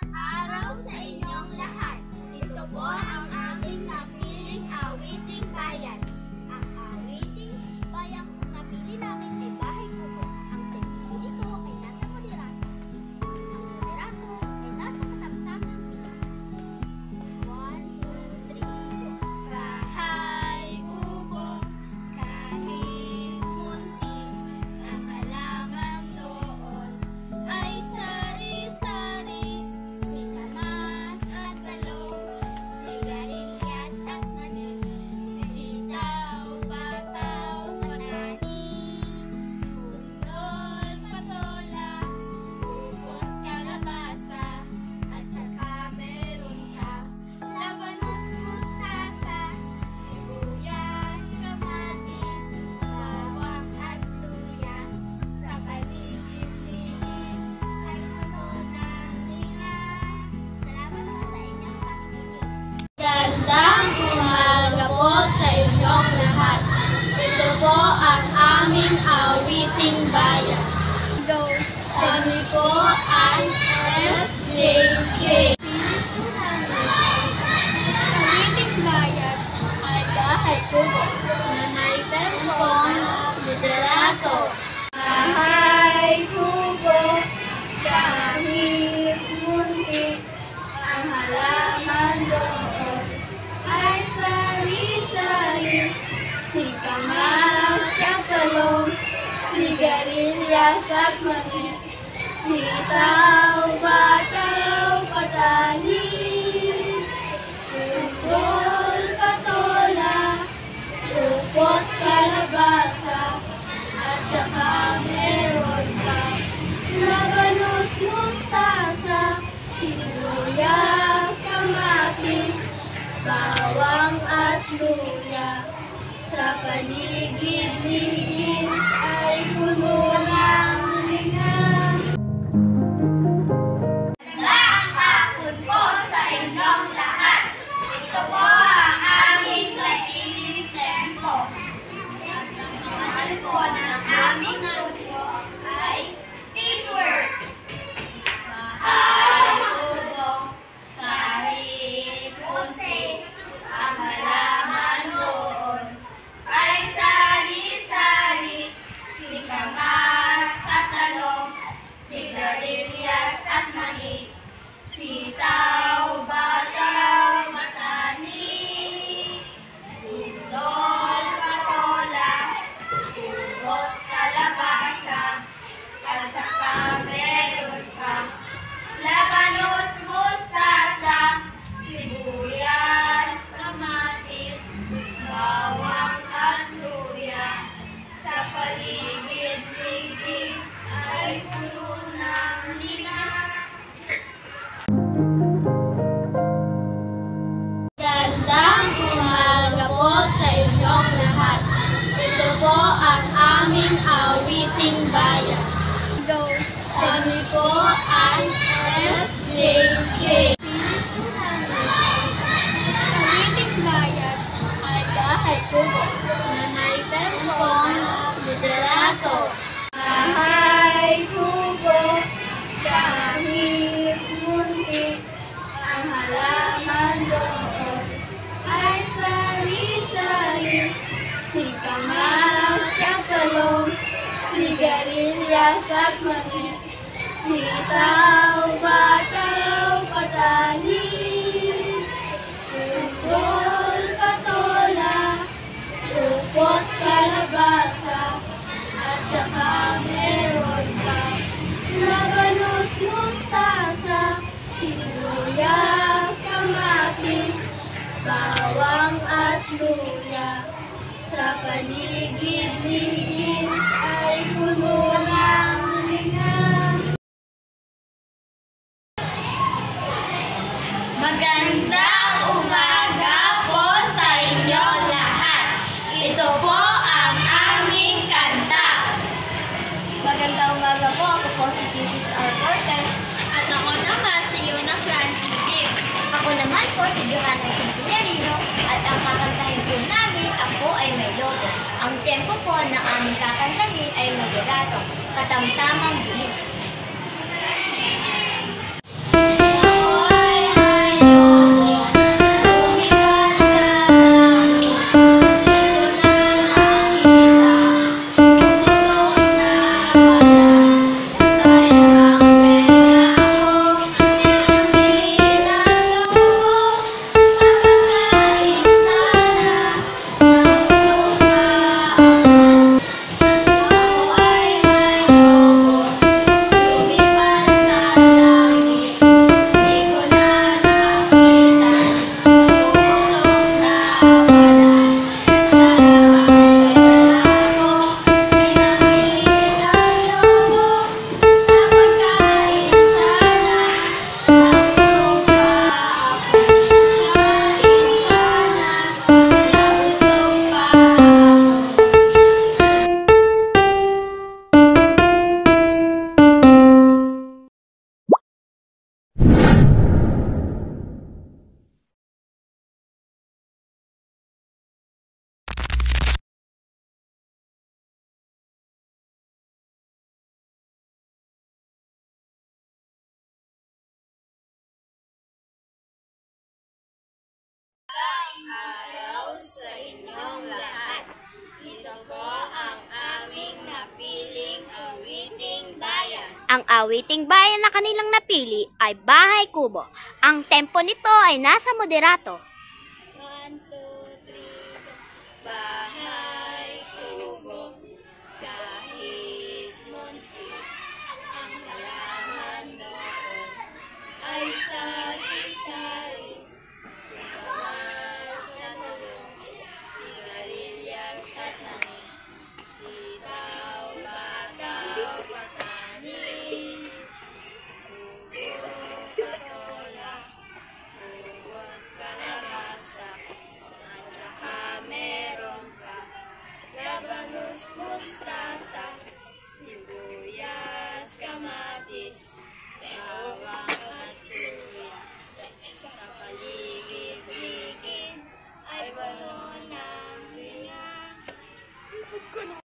araw sa inyong lahat. Ito po ang aming napiling awiting bayan. Ang awiting bayan kung napili namin ay Bahay Kubo. Ang tempo nito ay nasa moderato. Ang moderato ay nasa katamtamang oras. 1, 2, 3, 4. Bahay Kubo, kahit munti, ang halaman doon ay sari-sari, sitamas at talong, sigarilyas at mani, sitaw, bataw, panani, pundol, patola, upot, kalabasa, at saka meron ka labanos, mustasa, sibuyas, kamatis, bawang at luya. Sa paligid-ligid ay puno ng linga. Salamat po sa inyong pakikinig. Gandang umaga po sa inyong lahat. Ito po ang aming awiting bayan. Kami po ang SJK. Awiting bayan ay Bahay Kubo na may tempong moderato. Bahay Kubo, kahit munti, ang halaman doon ay sari-sari, sitamas at talong, sigarilyas at mani, sitaw, bataw, patani, pundol, patola, upot, kalabasa, at saka meron ka labanos, mustasa, sibuyas, kamatis, bawang at luya. Sa paligid-ligid ay puno ng linga. Magandang hapon po sa inyong lahat. Ito po ang aming napiling tempo. At ang pangalan po ng aming grupo ay teamwork. Bahay Kubo, kahit munti, ang halaman doon ay sari-sari, sitamas at talong, sigarilyas at mani, sitaw, bataw, matani, pundol, patola, ubos, kalabasa, at saka meron kang labanos, mustasa, sibuyas, kamatis, bawang at luya. Sa paligid-ligid ay puno ng linga. Gandang umaga po sa inyong lahat. Ito po ang aming awiting bayan. Kami po ang SJK. Awiting bayan ay Bahay Kubo na may tempong moderato. Bahay Kubo, kahit munti, ang halaman doon ay sari-sari, sitamas at talong, sigarilyas at mani, sitaw, bataw, patani, pundol, patola, upot, kalabasa, at saka meron ka labanos, mustasa, sibuyas, kamatis, bawang at luya. Sa paligid-ligid ay puno ng linga. Magandang umaga po sa inyo lahat. Ito po ang aming kanta. Magandang umaga po. Ako po si Mrs. R. Cortez. At ako naman si Yuna Clancy Kim. Ako naman po si Johanna Quincelerino. At ang kakantahin po namin, Ako ay May Loto. Ang tempo po na aming kakantahin ay moderato, katamtamang bilis. sa inyong lahat. Ito po ang aming napiling awiting bayan. Ang awiting bayan na kanilang napili ay Bahay Kubo. Ang tempo nito ay nasa moderato. 1, 2, 3, 4.